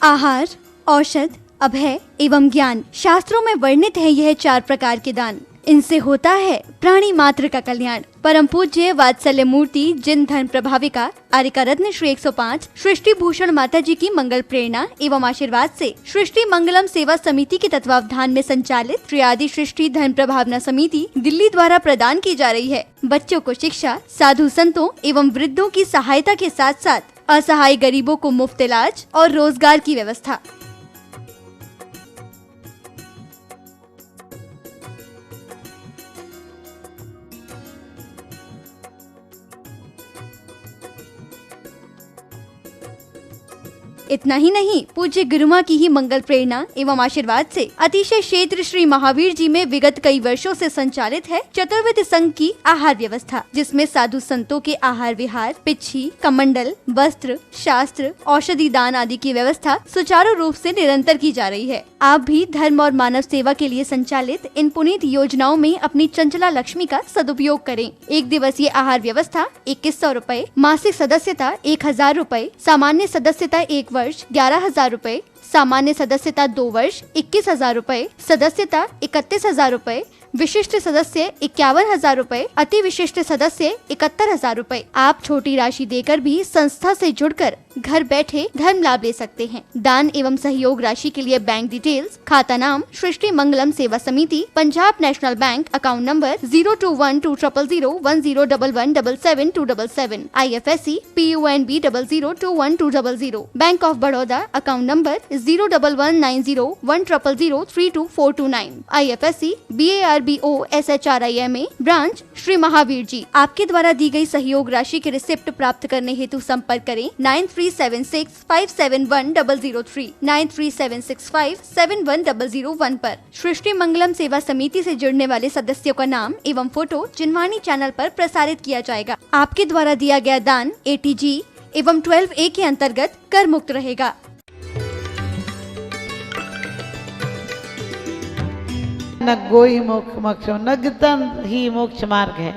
आहार, औषध, अभय एवं ज्ञान। शास्त्रों में वर्णित है यह 4 प्रकार के दान। इनसे होता है प्राणी मात्र का कल्याण। परम पूज्य वात्सल्य मूर्ति जिन धर्म प्रभाविका आर्यका रत्न श्री 105 सृष्टि भूषण माता जी की मंगल प्रेरणा एवं आशीर्वाद से सृष्टि मंगलम सेवा समिति के तत्वावधान में संचालित श्री आदि सृष्टि धर्म प्रभावना समिति दिल्ली द्वारा प्रदान की जा रही है। बच्चों को शिक्षा, साधु संतों एवं वृद्धों की सहायता के साथ साथ असहाय गरीबों को मुफ्त इलाज और रोजगार की व्यवस्था। इतना ही नहीं, पूज्य गुरुमा की ही मंगल प्रेरणा एवं आशीर्वाद से अतिशय क्षेत्र श्री महावीर जी में विगत कई वर्षों से संचालित है चतुर्विध संघ की आहार व्यवस्था, जिसमें साधु संतों के आहार विहार, पिच्छी, कमंडल, वस्त्र, शास्त्र, औषधि दान आदि की व्यवस्था सुचारू रूप से निरंतर की जा रही है। आप भी धर्म और मानव सेवा के लिए संचालित इन पुनीत योजनाओं में अपनी चंचला लक्ष्मी का सदुपयोग करें। 1 दिवसीय आहार व्यवस्था 2100 रूपए, मासिक सदस्यता 1000 रूपए, सामान्य सदस्यता 1 वर्ष 11,000 रूपए, सामान्य सदस्यता 2 वर्ष 21,000 रूपए, सदस्यता 31,000 रूपए, विशिष्ट सदस्य 51,000 रूपए, अति विशिष्ट सदस्य 71,000 रूपए। आप छोटी राशि देकर भी संस्था से जुड़कर घर बैठे धर्म लाभ ले सकते हैं। दान एवं सहयोग राशि के लिए बैंक डिटेल्स, खाता नाम सृष्टि Mangalam Seva Samiti, Punjab national bank, account number 02120010117777, IFSC PUNB 00212000, bank of Baroda, account number 011901000324229, IFSC BARBO SHRIMA, branch Shri Mahavir ji. आपके द्वारा दी गई सहयोग राशि के रिसिप्ट प्राप्त करने हेतु संपर्क करें 9376571003, 9376571001 पर। सृष्टि मंगलम सेवा समिति से जुड़ने वाले सदस्यों का नाम एवं फोटो जिनवाणी चैनल पर प्रसारित किया जाएगा। आपके द्वारा दिया गया दान ATG एवं 12A के अंतर्गत कर मुक्त रहेगा। न गोई मोक्ष मोक्षो, नग्न ही मोक्ष मार्ग है।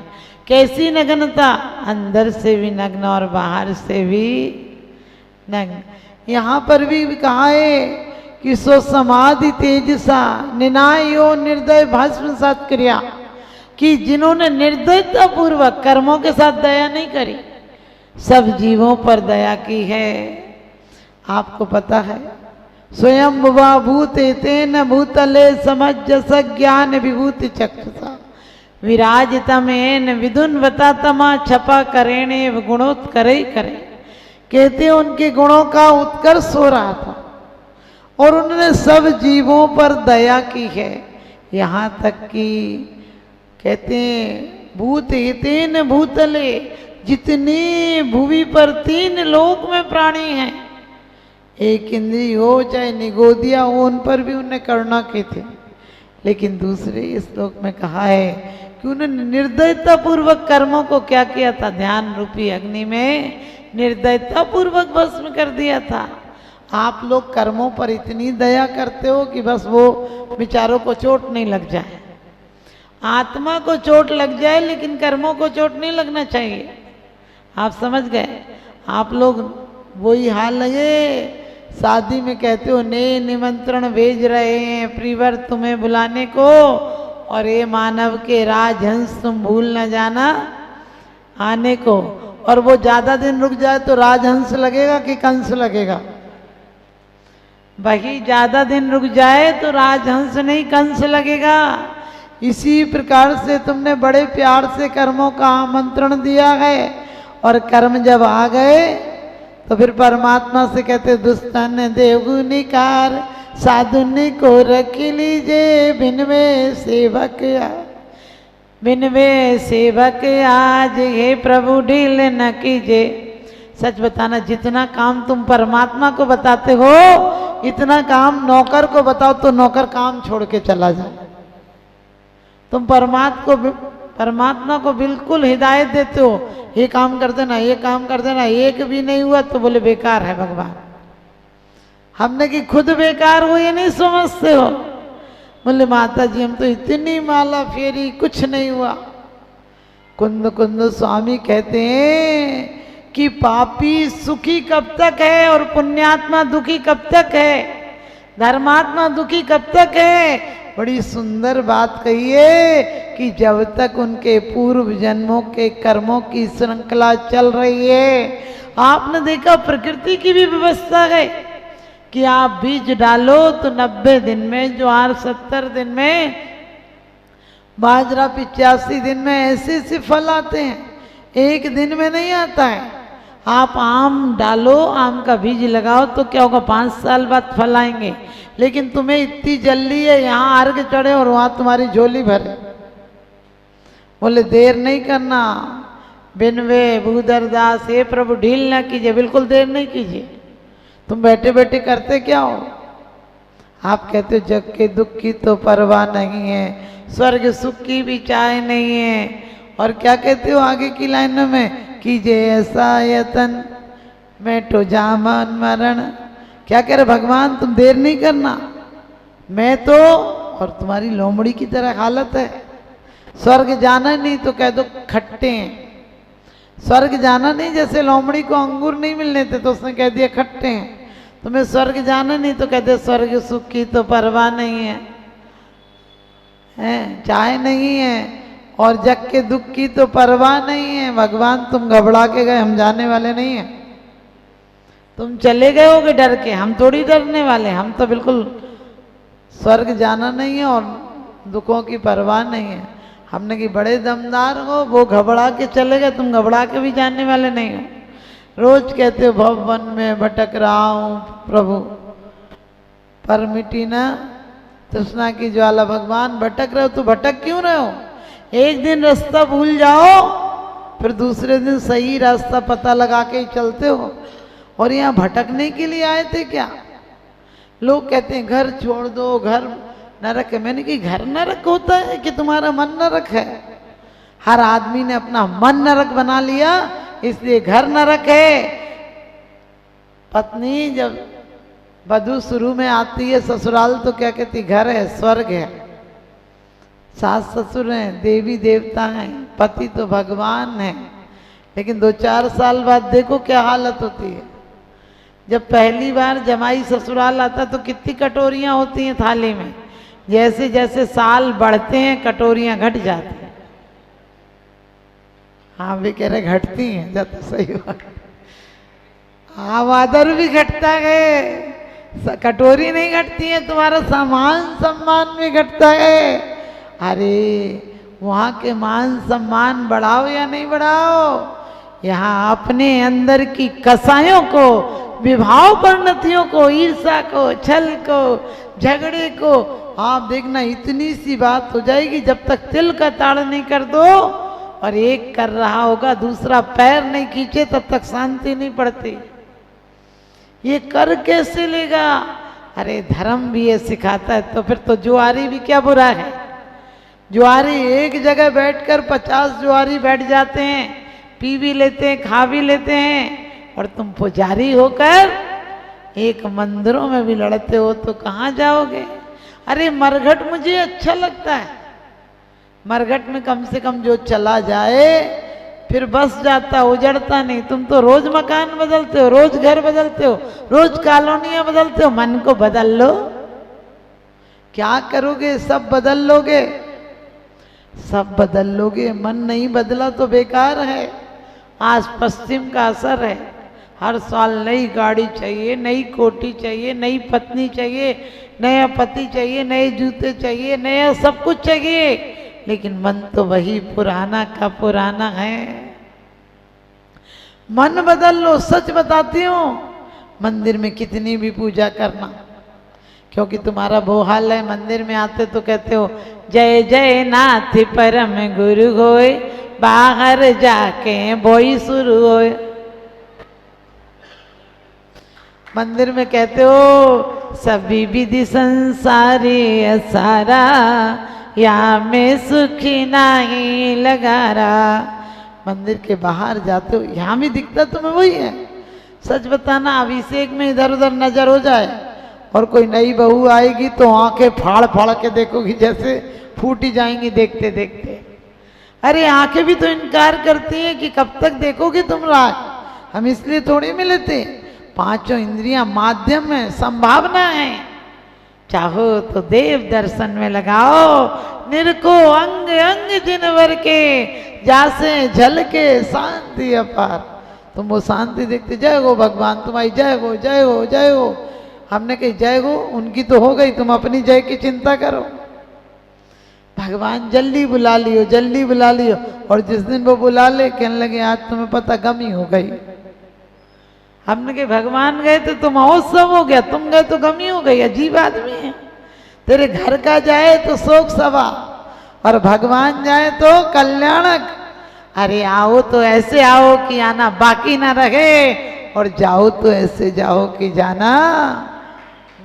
कैसी नग्नता? अंदर से भी नग्न और बाहर से भी नग्न। यहाँ पर भी कहा है कि सो समाधि तेजसा निनायो निर्दय भस्म सत्क्रिया, कि जिन्होंने निर्दयता पूर्वक कर्मों के साथ दया नहीं करी, सब जीवों पर दया की है। आपको पता है स्वयं बुवा भूते तेन भूतले समज्जस ज्ञान विभूति चक्षुषा विराजितमेन विदुन्वता तमा छपा करेणे गुणोत्करे करे। कहते उनके गुणों का उत्कर्ष हो रहा था और उन्होंने सब जीवों पर दया की है। यहाँ तक कि कहते हैं भूत हितेन भूतले, जितने भूमि पर 3 लोक में प्राणी हैं, एक इंद्री हो चाहे निगोदिया हो, उन पर भी उन्हें करुणा की थी। लेकिन दूसरे इस श्लोक में कहा है कि उन्होंने निर्दयता पूर्वक कर्मों को क्या किया था? ध्यान रूपी अग्नि में निर्दयता पूर्वक भस्म कर दिया था। आप लोग कर्मों पर इतनी दया करते हो कि बस वो विचारों को चोट नहीं लग जाए। आत्मा को चोट लग जाए लेकिन कर्मों को चोट नहीं लगना चाहिए। आप समझ गए? आप लोग वही हाल लगे शादी में कहते हो ने निमंत्रण भेज रहे हैं प्रिवर तुम्हें बुलाने को, और ये मानव के राजहंस तुम भूल न जाना आने को। और वो ज्यादा दिन रुक जाए तो राजहंस लगेगा कि कंस लगेगा? वही ज्यादा दिन रुक जाए तो राजहंस नहीं कंस लगेगा। इसी प्रकार से तुमने बड़े प्यार से कर्मों का आमंत्रण दिया है, और कर्म जब आ गए तो फिर परमात्मा से कहते दुष्टन देवगुनिकार साधुनि को रख लीजिए बिनवे सेवक बिनवे सेवक आज हे प्रभु ढील न कीजिए। सच बताना, जितना काम तुम परमात्मा को बताते हो इतना काम नौकर को बताओ तो नौकर काम छोड़ के चला जाए। तुम परमात्मा को बिल्कुल हिदायत देते हो, ये काम कर देना, ये काम कर देना, एक भी नहीं हुआ तो बोले बेकार है भगवान। हमने कि खुद बेकार हो ये नहीं समझते हो? बोले माता जी हम तो इतनी माला फेरी कुछ नहीं हुआ। कुंद कुंद स्वामी कहते हैं कि पापी सुखी कब तक है और पुण्यात्मा दुखी कब तक है, धर्मात्मा दुखी कब तक है। बड़ी सुंदर बात कही है कि जब तक उनके पूर्व जन्मों के कर्मों की श्रृंखला चल रही है। आपने देखा प्रकृति की भी व्यवस्था है कि आप बीज डालो तो 90 दिन में, ज्वार 70 दिन में, बाजरा 85 दिन में, ऐसे ऐसे फल आते हैं, एक दिन में नहीं आता है। आप आम डालो, आम का बीज लगाओ तो क्या होगा, 5 साल बाद फल आएंगे। लेकिन तुम्हें इतनी जल्दी है यहाँ अर्घ चढ़े और वहां तुम्हारी झोली भरे। बोले देर नहीं करना, बिनवे भूधरदास, हे प्रभु ढील ना कीजिए, बिल्कुल देर नहीं कीजिए। तुम बैठे बैठे करते क्या हो? आप कहते हो जग के दुख की तो परवाह नहीं है, स्वर्ग सुख की भी चाह नहीं है। और क्या कहते हो आगे की लाइनों में, कीजिए ऐसा यतन मैं तो जामन मरण। क्या कह रहे भगवान, तुम देर नहीं करना, मैं तो और तुम्हारी लोमड़ी की तरह हालत है। स्वर्ग जाना नहीं तो कह दो खट्टे हैं, स्वर्ग जाना नहीं, जैसे लोमड़ी को अंगूर नहीं मिलने थे तो उसने कह दिया खट्टे हैं। तुम्हें स्वर्ग जाना नहीं तो कहते स्वर्ग सुख की तो परवाह नहीं है, चाहे नहीं है, और जग के दुख की तो परवाह नहीं है। भगवान तुम घबरा के गए, हम जाने वाले नहीं हैं। तुम चले गए होगे डर के, हम थोड़ी डरने वाले, हम तो बिल्कुल स्वर्ग जाना नहीं है और दुखों की परवाह नहीं है। हमने कि बड़े दमदार हो, वो घबरा के चले गए, तुम घबरा के भी जाने वाले नहीं हो। रोज कहते हो भव वन में भटक रहा हूँ प्रभु, पर मिटी ना तृष्णा की ज्वाला। भगवान भटक रहे हो तो भटक क्यों रहे हो? एक दिन रास्ता भूल जाओ, फिर दूसरे दिन सही रास्ता पता लगा के ही चलते हो। और यहाँ भटकने के लिए आए थे क्या? लोग कहते हैं घर छोड़ दो, घर नरक है। मैंने कि घर नरक होता है कि तुम्हारा मन नरक है? हर आदमी ने अपना मन नरक बना लिया, इसलिए घर नरक है। पत्नी जब वधू शुरू में आती है ससुराल तो क्या कहती, घर है, स्वर्ग है। सास ससुर हैं, देवी देवता हैं, पति तो भगवान है। लेकिन 2-4 साल बाद देखो क्या हालत होती है। जब पहली बार जमाई ससुराल आता तो कितनी कटोरियां होती हैं थाली में, जैसे जैसे साल बढ़ते हैं कटोरियां घट जाती हैं। हाँ भी कह रहे घटती हैं, जब सही बात। हाँ आदर भी घटता है, कटोरी नहीं घटती है, तुम्हारा सामान सम्मान भी घटता है। अरे वहाँ के मान सम्मान बढ़ाओ या नहीं बढ़ाओ, यहाँ अपने अंदर की कसायों को, विभाव परिणतियों को, ईर्षा को, छल को, झगड़े को, आप देखना इतनी सी बात हो जाएगी, जब तक तिल का ताड़ नहीं कर दो और एक कर रहा होगा दूसरा पैर नहीं खींचे तब तक शांति नहीं पड़ती। ये कर कैसे लेगा? अरे धर्म भी ये सिखाता है, तो फिर तो जुआरी भी क्या बुरा है। जुआरी एक जगह बैठकर 50 जुआरी बैठ जाते हैं, पी भी लेते हैं, खा भी लेते हैं, और तुम पुजारी होकर एक मंदिरों में भी लड़ते हो तो कहाँ जाओगे? अरे मरघट मुझे अच्छा लगता है, मरघट में कम से कम जो चला जाए फिर बस जाता, उजड़ता नहीं। तुम तो रोज मकान बदलते हो, रोज घर बदलते हो, रोज कॉलोनियां बदलते हो। मन को बदल लो, क्या करोगे? सब बदल लोगे, सब बदल लोगे। मन नहीं बदला तो बेकार है। आज पश्चिम का असर है, हर साल नई गाड़ी चाहिए, नई कोठी चाहिए, नई पत्नी चाहिए, नया पति चाहिए, नए जूते चाहिए, नया सब कुछ चाहिए, लेकिन मन तो वही पुराना का पुराना है। मन बदल लो। सच बताती हूँ, मंदिर में कितनी भी पूजा करना, क्योंकि तुम्हारा वो हाल है, मंदिर में आते तो कहते हो जय जय नाथ परम गुरु होए, बाहर जाके बोई शुरू होए। मंदिर में कहते हो सभी विधि संसारी सारा, या में सुखी नहीं लगा रहा। मंदिर के बाहर जाते हो, यहाँ भी दिखता तुम्हें वही है। सच बताना, अभिषेक में इधर उधर नजर हो जाए और कोई नई बहू आएगी तो आंखें फाड़ फाड़ के देखोगी, जैसे फूटी जाएंगी देखते देखते। अरे आंखें भी तो इनकार करती हैं कि कब तक देखोगी तुम राह। हम इसलिए थोड़ी मिले थे। पांचों इंद्रियां माध्यम है, संभावना है। चाहो तो देव दर्शन में लगाओ, निरको अंग अंग जिनवर के, जासे झलके शांति अपार। तुम वो शांति देखते, जय हो भगवान तुम्हारी, जय हो जय हो जय हो। हमने कही जय हो, उनकी तो हो गई, तुम अपनी जय की चिंता करो। भगवान जल्दी बुला लियो, जल्दी बुला लियो। और जिस दिन वो बुला ले, कहने लगे आज तुम्हें पता गमी हो गई। हमने कहा भगवान गए तो महोत्सव हो गया, तुम गए तो गमी हो गई। अजीब आदमी है। तेरे घर का जाए तो शोक सभा, और भगवान जाए तो कल्याणक। अरे आओ तो ऐसे आओ कि आना बाकी ना रहे, और जाओ तो ऐसे जाओ कि जाना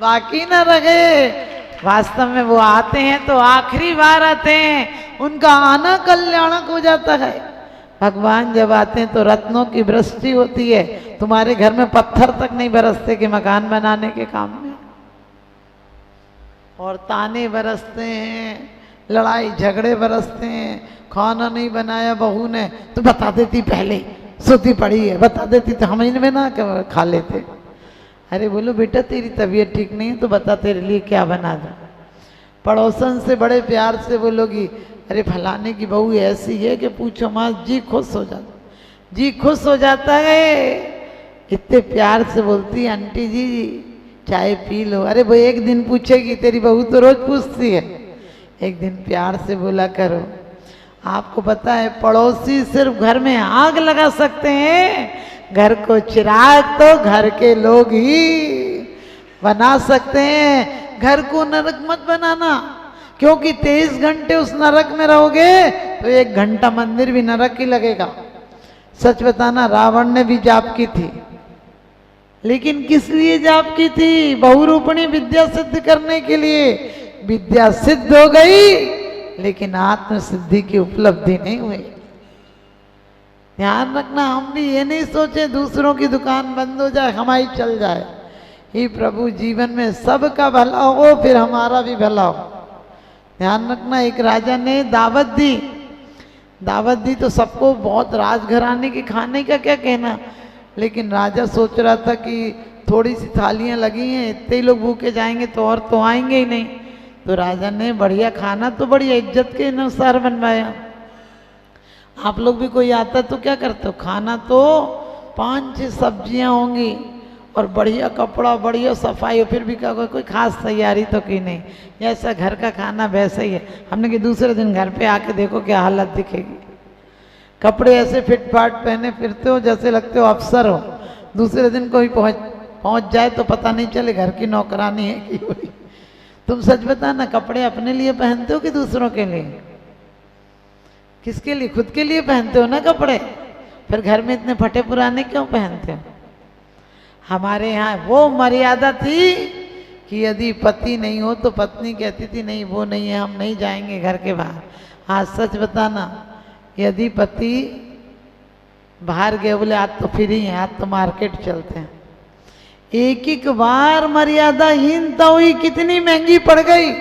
बाकी ना रहे। वास्तव में वो आते हैं तो आखिरी बार आते हैं, उनका आना कल्याणक हो जाता है। भगवान जब आते हैं तो रत्नों की वृष्टि होती है। तुम्हारे घर में पत्थर तक नहीं बरसते कि मकान बनाने के काम में, और ताने बरसते हैं, लड़ाई झगड़े बरसते हैं। खाना नहीं बनाया बहू ने तो बता देती, पहले सोती पड़ी है, बता देती तो हम इनमें ना खा लेते। अरे बोलो बेटा तेरी तबीयत ठीक नहीं है तो बता तेरे लिए क्या बना दो। पड़ोसन से बड़े प्यार से बोलोगी, अरे फलाने की बहू ऐसी है कि पूछो मत, जी खुश हो जाता, जी खुश हो जाता है। इतने प्यार से बोलती है, आंटी जी चाय पी लो। अरे वो एक दिन पूछेगी, तेरी बहू तो रोज पूछती है। एक दिन प्यार से बोला करो। आपको पता है पड़ोसी सिर्फ घर में आग लगा सकते हैं, घर को चिराग तो घर के लोग ही बना सकते हैं। घर को नरक मत बनाना, क्योंकि 23 घंटे उस नरक में रहोगे तो 1 घंटा मंदिर भी नरक ही लगेगा। सच बताना, रावण ने भी जाप की थी, लेकिन किस लिए जाप की थी? बहुरूपणी विद्या सिद्ध करने के लिए। विद्या सिद्ध हो गई, लेकिन आत्म सिद्धि की उपलब्धि नहीं हुई। ध्यान रखना, हम भी ये नहीं सोचे दूसरों की दुकान बंद हो जाए हमारी चल जाए। हे प्रभु, जीवन में सबका भला हो, फिर हमारा भी भला हो। ध्यान रखना, एक राजा ने दावत दी। दावत दी तो सबको, बहुत राजघराने के खाने का क्या कहना, लेकिन राजा सोच रहा था कि थोड़ी सी थालियां लगी हैं, इतने ही लोग भूखे जाएंगे तो और तो आएंगे ही नहीं। तो राजा ने बढ़िया खाना तो बढ़िया इज्जत के अनुसार बनवाया। आप लोग भी कोई आता तो क्या करते हो? खाना तो 5-6 सब्जियां होंगी और बढ़िया कपड़ा, बढ़िया सफाई, फिर भी क्या कोई खास तैयारी तो की नहीं। जैसा घर का खाना वैसा ही है। हमने कि दूसरे दिन घर पे आके देखो क्या हालत दिखेगी। कपड़े ऐसे फिटफाट पहने फिरते हो जैसे लगते हो अफसर हो। दूसरे दिन कोई पहुंच जाए तो पता नहीं चले घर की नौकरानी है कि कोई। तुम सच बताना, कपड़े अपने लिए पहनते हो कि दूसरों के लिए? किसके लिए? खुद के लिए पहनते हो ना कपड़े। फिर घर में इतने फटे पुराने क्यों पहनते हो? हमारे यहाँ वो मर्यादा थी कि यदि पति नहीं हो तो पत्नी कहती थी नहीं वो नहीं है, हम नहीं जाएंगे घर के बाहर। हाँ सच बताना, यदि पति बाहर गए बोले आज तो फ्री है, आज तो मार्केट चलते हैं, एक एक बार मर्यादाहीनता हुई, कितनी महंगी पड़ गई।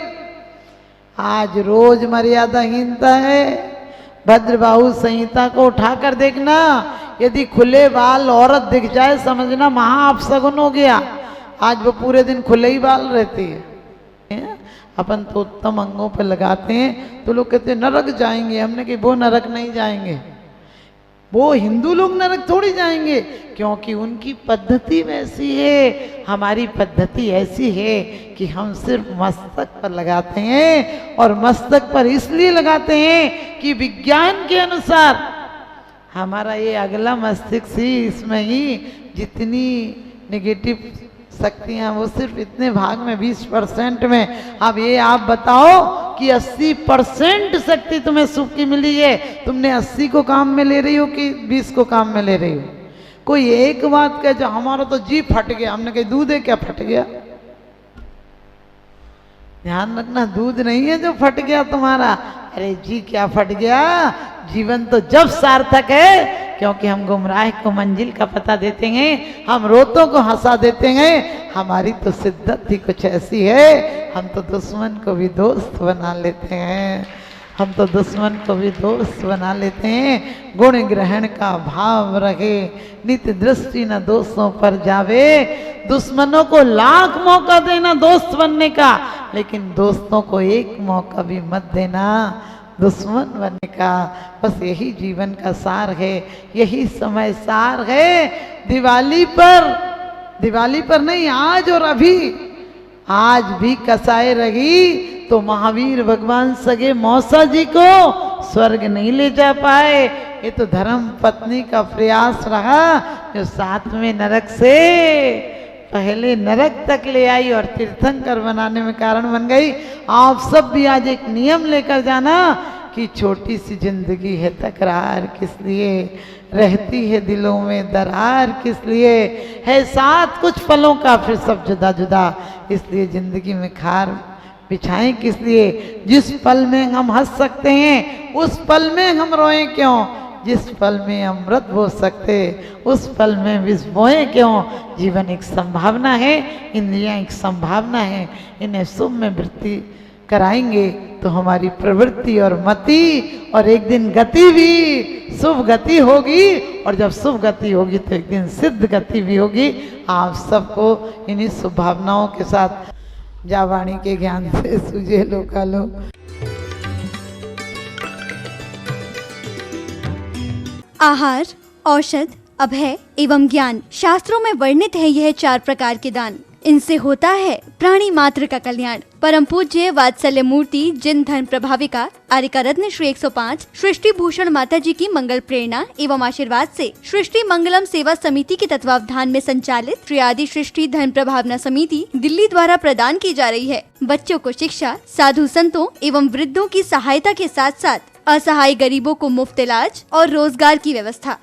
आज रोज मर्यादाहीनता है। भद्रबाहु संहिता को उठाकर देखना, यदि खुले बाल औरत दिख जाए समझना महा अपशगुन हो गया। आज वो पूरे दिन खुले ही बाल रहती है। अपन तो उत्तम अंगों पे लगाते हैं तो लोग कहते हैं नरक जाएंगे। हमने कि वो नरक नहीं जाएंगे, वो हिंदू लोग नरक थोड़ी जाएंगे, क्योंकि उनकी पद्धति वैसी है। हमारी पद्धति ऐसी है कि हम सिर्फ मस्तक पर लगाते हैं, और मस्तक पर इसलिए लगाते हैं कि विज्ञान के अनुसार हमारा ये अगला मस्तिष्क ही, इसमें ही जितनी नेगेटिव शक्तियां वो सिर्फ इतने भाग में 20% में। अब ये आप बताओ कि 80% शक्ति तुम्हें सुख की मिली है, तुमने 80 को काम में ले रही हो कि 20 को काम में ले रही हो? कोई एक बात कहे जो हमारा तो जी फट गया, हमने कहा दूध है क्या फट गया? ध्यान रखना, दूध नहीं है जो फट गया तुम्हारा। अरे जी क्या फट गया? जीवन तो जब सार्थक है क्योंकि हम गुमराह को मंजिल का पता देते हैं, हम रोतों को हंसा देते हैं। हमारी तो सिद्दत ही कुछ ऐसी है, हम तो दुश्मन को भी दोस्त बना लेते हैं। हम तो दुश्मन को भी दोस्त बना लेते हैं। गुण ग्रहण का भाव रखे, नित्य दृष्टि न दोस्तों पर जावे। दुश्मनों को लाख मौका देना दोस्त बनने का, लेकिन दोस्तों को एक मौका भी मत देना दुश्मन बनने का। बस यही जीवन का सार है, यही समय सार है। दिवाली पर नहीं, आज और अभी, आज भी कसाई रही तो महावीर भगवान सगे मौसा जी को स्वर्ग नहीं ले जा पाए। ये तो धर्म पत्नी का प्रयास रहा जो 7वें नरक से पहले नरक तक ले आई और तीर्थंकर बनाने में कारण बन गई। आप सब भी आज एक नियम लेकर जाना कि छोटी सी जिंदगी है, तकरार किस लिए, रहती है दिलों में दरार किस लिए, है साथ कुछ पलों का फिर सब जुदा जुदा। इसलिए जिंदगी में खार बिछाएं किस लिए? जिस पल में हम हंस सकते हैं उस पल में हम रोएं क्यों? जिस पल में अमृत बो सकते उस पल में विष बोए क्यों? जीवन एक संभावना है, इंद्रियां एक संभावना है। इन्हें शुभ में वृत्ति कराएंगे तो हमारी प्रवृत्ति और मति और एक दिन गति भी शुभ गति होगी, और जब शुभ गति होगी तो एक दिन सिद्ध गति भी होगी। आप सबको इन्हीं शुभ भावनाओं के साथ जावाणी के ज्ञान से सूझे लोकालो। आहार, औषध, अभय एवं ज्ञान। शास्त्रों में वर्णित है यह 4 प्रकार के दान। इनसे होता है प्राणी मात्र का कल्याण। परम पूज्य वात्सल्य मूर्ति जिन धर्म प्रभाविका आर्यका रत्न श्री 105 सृष्टि भूषण माता जी की मंगल प्रेरणा एवं आशीर्वाद से सृष्टि मंगलम सेवा समिति के तत्वावधान में संचालित श्री आदि सृष्टि धर्म प्रभावना समिति दिल्ली द्वारा प्रदान की जा रही है। बच्चों को शिक्षा, साधु संतों एवं वृद्धों की सहायता के साथ साथ असहाय गरीबों को मुफ्त इलाज और रोजगार की व्यवस्था।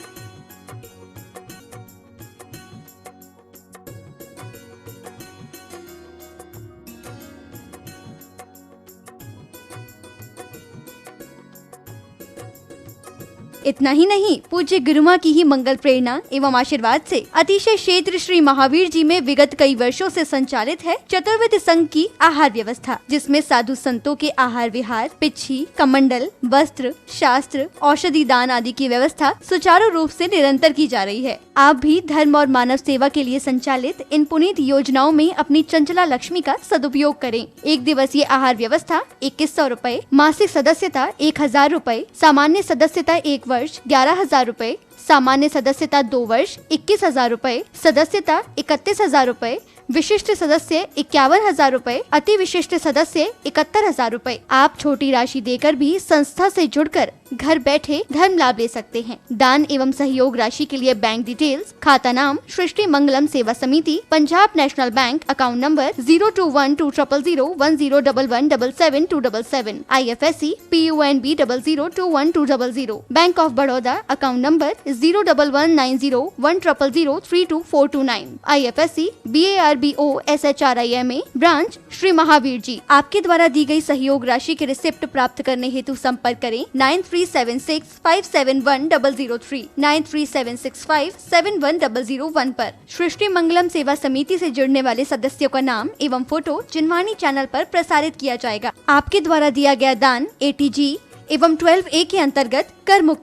इतना ही नहीं, पूज्य गुरुमा की ही मंगल प्रेरणा एवं आशीर्वाद से अतिशय क्षेत्र श्री महावीर जी में विगत कई वर्षों से संचालित है चतुर्विध संघ की आहार व्यवस्था, जिसमें साधु संतों के आहार विहार, पिच्छी, कमंडल, वस्त्र, शास्त्र, औषधि दान आदि की व्यवस्था सुचारू रूप से निरंतर की जा रही है। आप भी धर्म और मानव सेवा के लिए संचालित इन पुनीत योजनाओं में अपनी चंचला लक्ष्मी का सदुपयोग करें। 1 दिवसीय आहार व्यवस्था 2100 रूपए, मासिक सदस्यता 1000 रूपए, सामान्य सदस्यता 1 वर्ष 11,000 रूपए, सामान्य सदस्यता 2 वर्ष 21,000 रूपए, सदस्यता 31,000 रूपए, विशिष्ट सदस्य 51,000 रूपए, अति विशिष्ट सदस्य 71,000 रूपए। आप छोटी राशि देकर भी संस्था से जुड़कर घर बैठे धर्म लाभ ले सकते हैं। दान एवं सहयोग राशि के लिए बैंक डिटेल्स, खाता नाम सृष्टि Mangalam Seva Samiti, Punjab national bank, account number 021200101177 IFSC PUNB 002120, bank of Baroda, account number 011901000324429 IFSC BARBO SHRIMA, branch Shri Mahavir ji. आपके द्वारा दी गई सहयोग राशि के रिसिप्ट प्राप्त करने हेतु संपर्क करें 9376571003 9376571001 पर। सृष्टि मंगलम सेवा समिति से जुड़ने वाले सदस्यों का नाम एवं फोटो जिनवाणी चैनल पर प्रसारित किया जाएगा। आपके द्वारा दिया गया दान ATG एवं 12A के अंतर्गत कर मुक्त